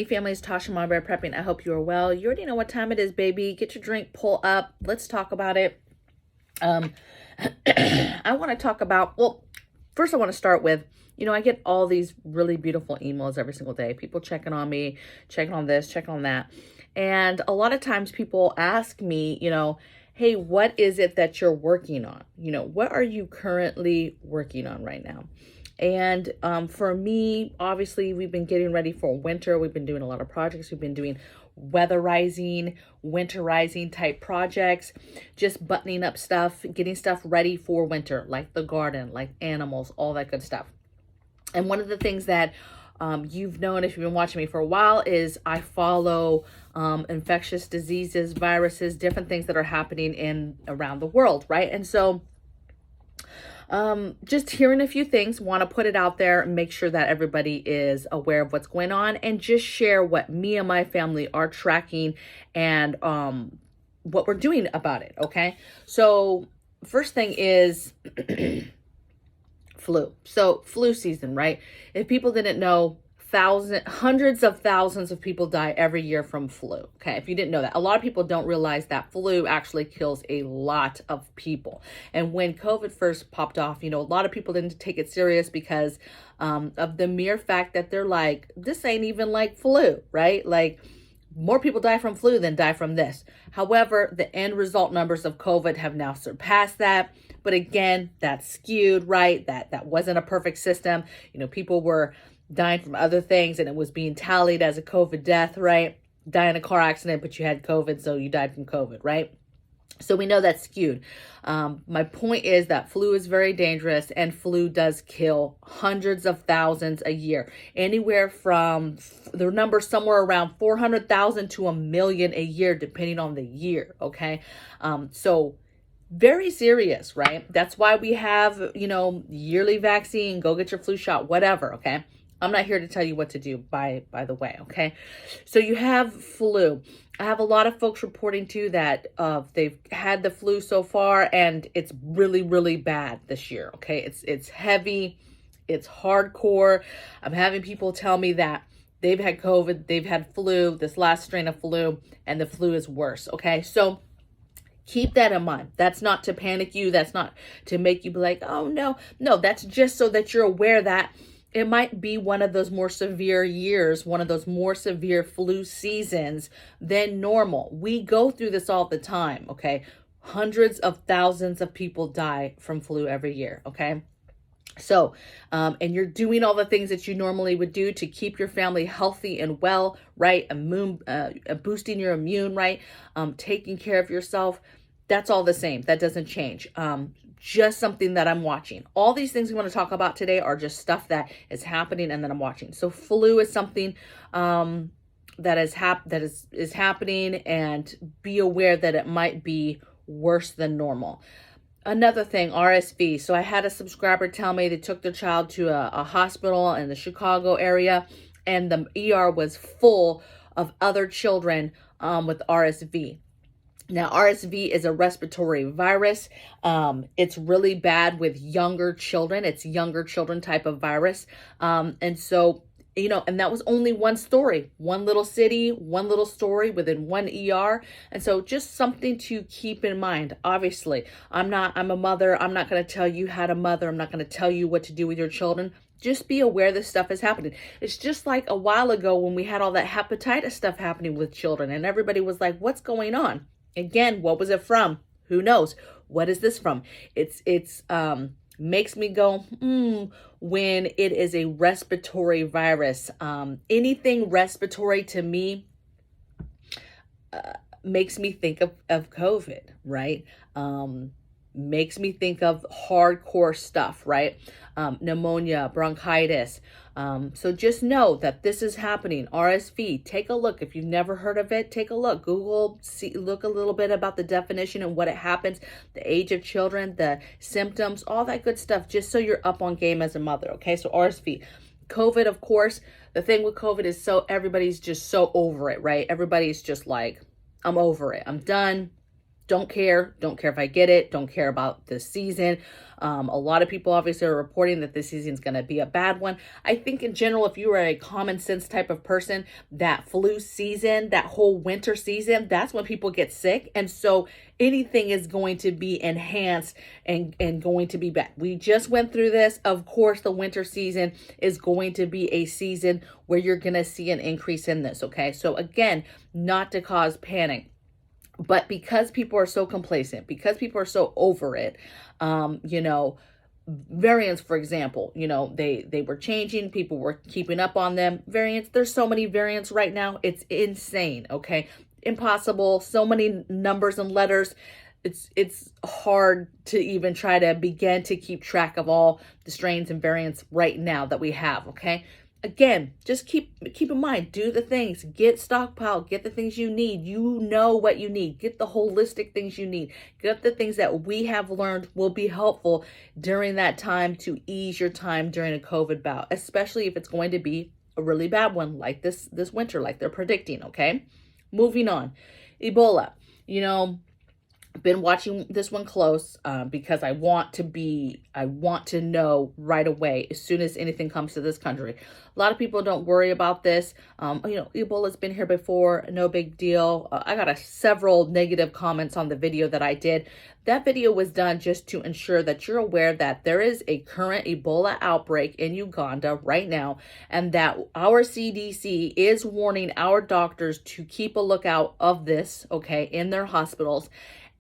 Hey family, it's Tasha MAMABEAR Prepping. I hope you are well. You already know what time it is, baby. Get your drink, pull up. Let's talk about it. I want to talk about, well, first I want to start with, I get all these really beautiful emails every single day. People checking on me, checking on this, checking on that. And a lot of times people ask me, hey, what is it that you're working on? What are you currently working on right now? And for me, obviously, we've been getting ready for winter. We've been doing a lot of projects. We've been doing weatherizing, winterizing type projects, just buttoning up stuff, getting stuff ready for winter, like the garden, like animals, all that good stuff. And one of the things that you've known if you've been watching me for a while is I follow infectious diseases, viruses, different things that are happening around the world, right? And so just hearing a few things, want to put it out there and make sure that everybody is aware of what's going on, and just share what me and my family are tracking and what we're doing about it. Okay. So first thing is flu. So flu season, right? If people didn't know, hundreds of thousands of people die every year from flu. Okay, if you didn't know that, a lot of people don't realize that flu actually kills a lot of people. And when COVID first popped off, a lot of people didn't take it serious because of the mere fact that they're like, this ain't even like flu, right? Like, more people die from flu than die from this. However, the end result numbers of COVID have now surpassed that. But again, that's skewed, right? That wasn't a perfect system. People were dying from other things and it was being tallied as a COVID death, right? Die in a car accident, but you had COVID, so you died from COVID, right? So we know that's skewed. My point is that flu is very dangerous, and flu does kill hundreds of thousands a year. Anywhere from the number somewhere around 400,000 to 1 million a year, depending on the year, okay? So very serious, right? That's why we have, yearly vaccine, go get your flu shot, whatever, okay? I'm not here to tell you what to do, by the way, okay? So you have flu. I have a lot of folks reporting too that they've had the flu so far, and it's really, really bad this year, okay? It's heavy, it's hardcore. I'm having people tell me that they've had COVID, they've had flu, this last strain of flu, and the flu is worse, okay? So keep that in mind. That's not to panic you. That's not to make you be like, oh, no. No, that's just so that you're aware that it might be one of those more severe years, one of those more severe flu seasons than normal. We go through this all the time, okay? Hundreds of thousands of people die from flu every year, okay? So, and you're doing all the things that you normally would do to keep your family healthy and well, right? Boosting your immune, right? Taking care of yourself. That's all the same. That doesn't change. Just something that I'm watching. All these things we want to talk about today are just stuff that is happening and that I'm watching. So flu is something that is happening, and be aware that it might be worse than normal. Another thing, RSV. So I had a subscriber tell me they took their child to a hospital in the Chicago area, and the ER was full of other children with RSV. Now, RSV is a respiratory virus. It's really bad with younger children. It's younger children type of virus. And so, and that was only one story, one little city, one little story within one ER. And so just something to keep in mind. Obviously, I'm a mother. I'm not going to tell you how to mother. I'm not going to tell you what to do with your children. Just be aware this stuff is happening. It's just like a while ago when we had all that hepatitis stuff happening with children, and everybody was like, what's going on? Again, what was it from? Who knows? What is this from? It's makes me go, when it is a respiratory virus. Anything respiratory to me makes me think of COVID, right? Makes me think of hardcore stuff, right? Pneumonia, bronchitis. So just know that this is happening. RSV, take a look. If you've never heard of it, take a look. Google, look a little bit about the definition and what it happens, the age of children, the symptoms, all that good stuff, just so you're up on game as a mother, okay? So RSV. COVID, of course, the thing with COVID is everybody's just so over it, right? Everybody's just like, I'm over it. I'm done. don't care if I get it, don't care about this season. A lot of people obviously are reporting that this season is going to be a bad one. I think in general, if you are a common sense type of person, that flu season, that whole winter season, that's when people get sick. And so anything is going to be enhanced and going to be bad. We just went through this. Of course, the winter season is going to be a season where you're going to see an increase in this. Okay. So again, not to cause panic, but because people are so complacent, because people are so over it, you know, variants, for example, you know, they were changing, people were keeping up on them. Variants, there's so many variants right now. It's insane. Okay. Impossible. So many numbers and letters. It's hard to even try to begin to keep track of all the strains and variants right now that we have. Okay. Again, just keep in mind, do the things, get stockpiled, get the things you need. You know what you need. Get the holistic things you need. Get the things that we have learned will be helpful during that time to ease your time during a COVID bout, especially if it's going to be a really bad one like this winter, like they're predicting. Okay. Moving on. Ebola. You know, I've been watching this one close because I want to know right away as soon as anything comes to this country. A lot of people don't worry about this. You know, Ebola's been here before, no big deal. I got several negative comments on the video that I did. That video was done just to ensure that you're aware that there is a current Ebola outbreak in Uganda right now, and that our CDC is warning our doctors to keep a lookout of this, okay, in their hospitals.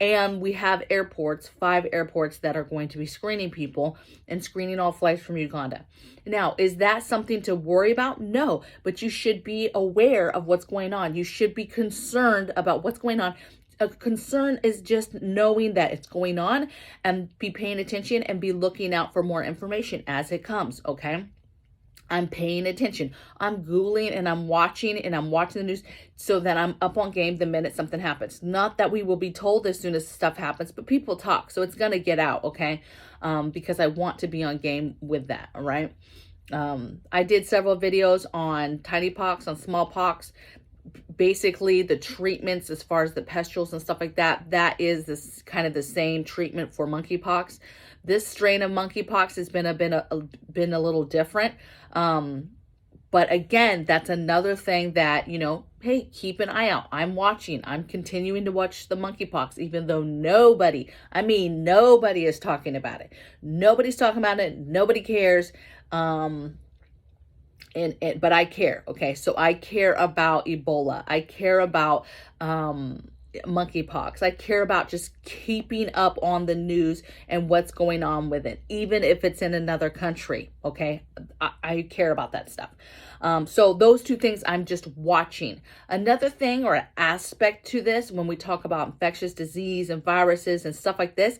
And we have airports, 5 airports that are going to be screening people and screening all flights from Uganda. Now, is that something to worry about? No, but you should be aware of what's going on. You should be concerned about what's going on. A concern is just knowing that it's going on and be paying attention and be looking out for more information as it comes, okay? I'm paying attention. I'm Googling and I'm watching the news so that I'm up on game the minute something happens. Not that we will be told as soon as stuff happens, but people talk. So it's going to get out, okay? Because I want to be on game with that, all right? I did several videos on tiny pox, on smallpox. Basically, the treatments as far as the pustules and stuff like that, that is this kind of the same treatment for monkeypox. This strain of monkeypox has been a little different. But again, that's another thing that, you know, hey, keep an eye out. I'm watching. I'm continuing to watch the monkeypox, even though nobody is talking about it. Nobody's talking about it. Nobody cares. But I care. Okay. So I care about Ebola. I care about, monkeypox. I care about just keeping up on the news and what's going on with it, even if it's in another country. Okay. I care about that stuff. So those two things I'm just watching. Another thing or aspect to this, when we talk about infectious disease and viruses and stuff like this,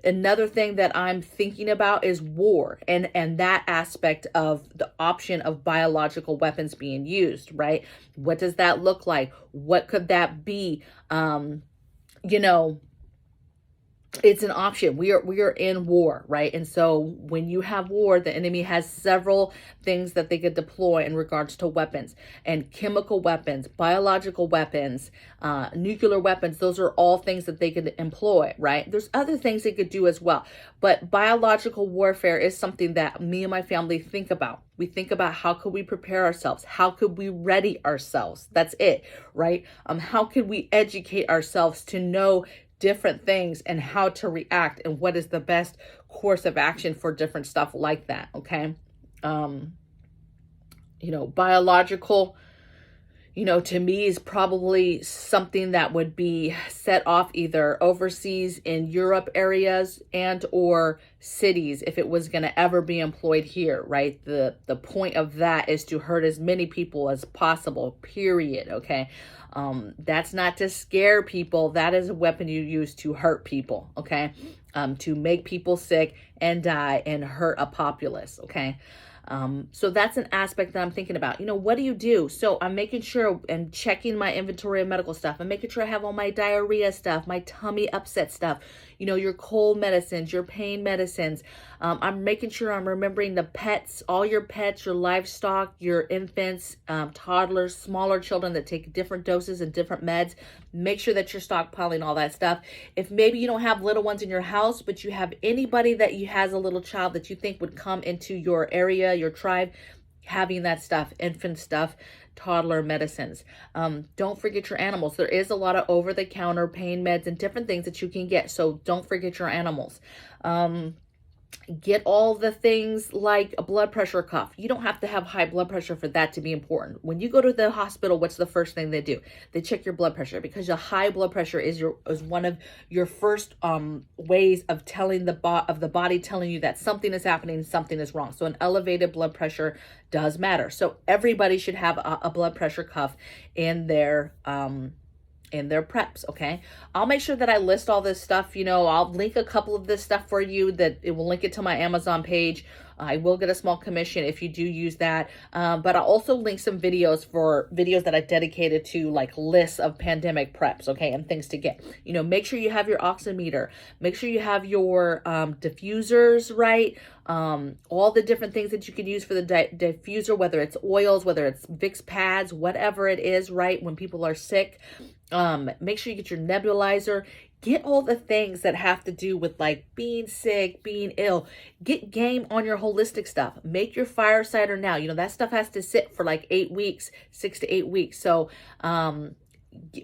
another thing that I'm thinking about is war and that aspect of the option of biological weapons being used, right? What does that look like? What could that be? You know, it's an option. We are in war, right? And so when you have war, the enemy has several things that they could deploy in regards to weapons and chemical weapons, biological weapons, nuclear weapons. Those are all things that they could employ, right? There's other things they could do as well. But biological warfare is something that me and my family think about. We think about how could we prepare ourselves? How could we ready ourselves? That's it, right? How could we educate ourselves to know different things and how to react and what is the best course of action for different stuff like that, okay? You know, biological, you know, to me is probably something that would be set off either overseas in Europe areas and or cities if it was going to ever be employed here, right? The point of that is to hurt as many people as possible, period, okay? That's not to scare people. That is a weapon you use to hurt people, okay? To make people sick and die and hurt a populace, okay? So that's an aspect that I'm thinking about. You know, what do you do? So I'm making sure and checking my inventory of medical stuff. I'm making sure I have all my diarrhea stuff, my tummy upset stuff, you know, your cold medicines, your pain medicines. I'm making sure I'm remembering the pets, all your pets, your livestock, your infants, toddlers, smaller children that take different doses and different meds. Make sure that you're stockpiling all that stuff. If maybe you don't have little ones in your house, but you have anybody that you has a little child that you think would come into your area, your tribe, having that stuff, infant stuff, toddler medicines. Don't forget your animals. There is a lot of over-the-counter pain meds and different things that you can get, so don't forget your animals. Get all the things like a blood pressure cuff. You don't have to have high blood pressure for that to be important. When you go to the hospital, what's the first thing they do? They check your blood pressure, because your high blood pressure is one of your first ways of telling the body telling you that something is happening, something is wrong. So an elevated blood pressure does matter. So everybody should have a blood pressure cuff in their preps, okay? I'll make sure that I list all this stuff. You know, I'll link a couple of this stuff for you, that it will link it to my Amazon page. I will get a small commission if you do use that. But I'll also link some videos that I dedicated to like lists of pandemic preps, okay, and things to get. You know, make sure you have your oximeter. Make sure you have your diffusers, right? All the different things that you can use for the diffuser, whether it's oils, whether it's Vicks pads, whatever it is, right? When people are sick, make sure you get your nebulizer. Get all the things that have to do with like being sick, being ill. Get game on your holistic stuff. Make your fire cider now. You know, that stuff has to sit for like 8 weeks, 6 to 8 weeks. So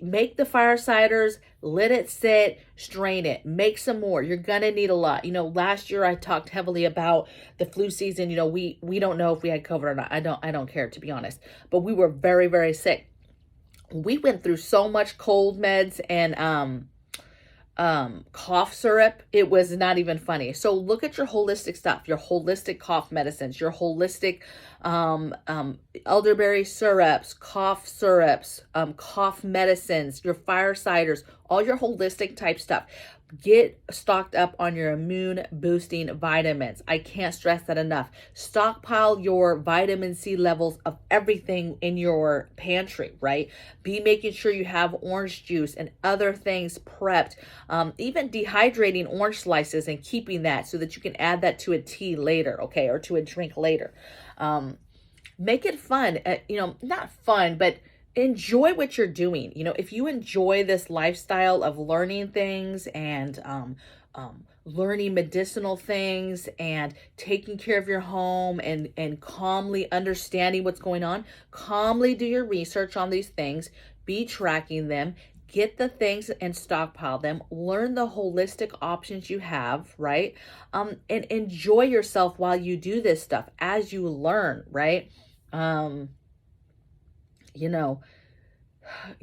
make the fire ciders, let it sit, strain it, make some more. You're gonna need a lot. You know, last year I talked heavily about the flu season. You know, we don't know if we had COVID or not. I don't care, to be honest. But we were very, very sick. We went through so much cold meds and cough syrup. It was not even funny. So look at your holistic stuff, your holistic cough medicines, your holistic elderberry syrups, cough medicines, your fire ciders, all your holistic type stuff. Get stocked up on your immune boosting vitamins. I can't stress that enough. Stockpile your vitamin C levels of everything in your pantry, right? Be making sure you have orange juice and other things prepped. Even dehydrating orange slices and keeping that so that you can add that to a tea later, okay, or to a drink later. Make it fun. You know, not fun, but enjoy what you're doing. You know, if you enjoy this lifestyle of learning things and learning medicinal things and taking care of your home and calmly understanding what's going on, calmly do your research on these things, be tracking them, get the things and stockpile them, learn the holistic options you have, right? And enjoy yourself while you do this stuff as you learn, right? You know,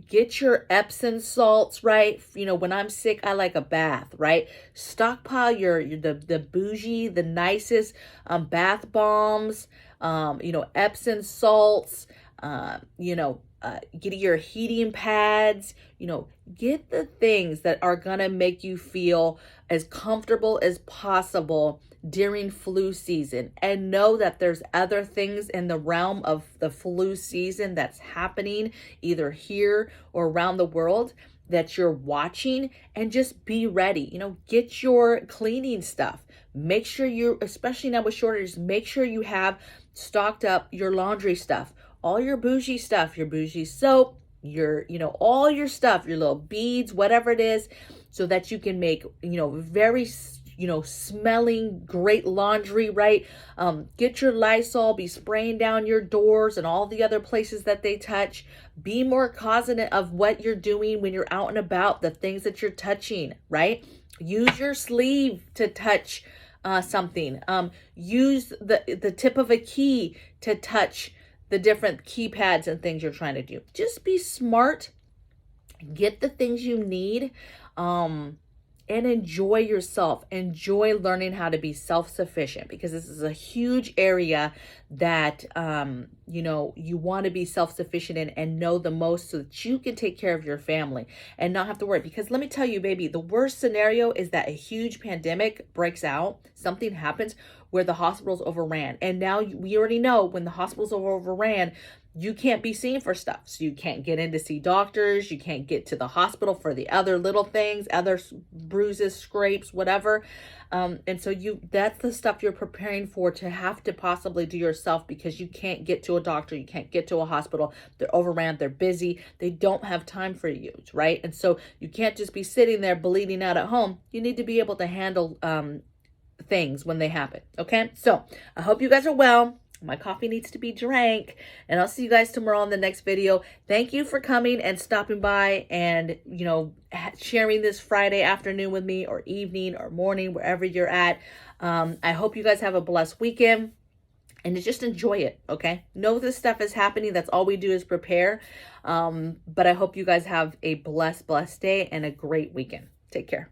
get your Epsom salts, right? You know, when I'm sick, I like a bath, right? Stockpile the bougie, the nicest bath bombs, you know, Epsom salts, you know, get your heating pads, you know, get the things that are gonna make you feel as comfortable as possible during flu season, and know that there's other things in the realm of the flu season that's happening either here or around the world that you're watching, and just be ready. You know, get your cleaning stuff. Make sure you, especially now with shortages, make sure you have stocked up your laundry stuff, all your bougie stuff, your bougie soap, your, you know, all your stuff, your little beads, whatever it is, so that you can make, you know, very, you know, smelling great laundry, right? Get your Lysol, be spraying down your doors and all the other places that they touch. Be more cognizant of what you're doing when you're out and about, the things that you're touching, right? Use your sleeve to touch something. Use the tip of a key to touch the different keypads and things you're trying to do. Just be smart. Get the things you need. and enjoy yourself. Enjoy learning how to be self-sufficient, because this is a huge area that, you know, you want to be self-sufficient in and know the most, so that you can take care of your family and not have to worry. Because let me tell you, baby, the worst scenario is that a huge pandemic breaks out, something happens where the hospitals overran. And now we already know when the hospitals are overran, you can't be seen for stuff. So you can't get in to see doctors. You can't get to the hospital for the other little things, other bruises, scrapes, whatever. And so that's the stuff you're preparing for to have to possibly do yourself, because you can't get to a doctor. You can't get to a hospital. They're overran. They're busy. They don't have time for you, right? And so you can't just be sitting there bleeding out at home. You need to be able to handle things when they happen. Okay. So I hope you guys are well. My coffee needs to be drank, and I'll see you guys tomorrow in the next video. Thank you for coming and stopping by and, you know, sharing this Friday afternoon with me, or evening or morning, wherever you're at. I hope you guys have a blessed weekend and just enjoy it. Okay. Know this stuff is happening. That's all we do is prepare. But I hope you guys have a blessed day and a great weekend. Take care.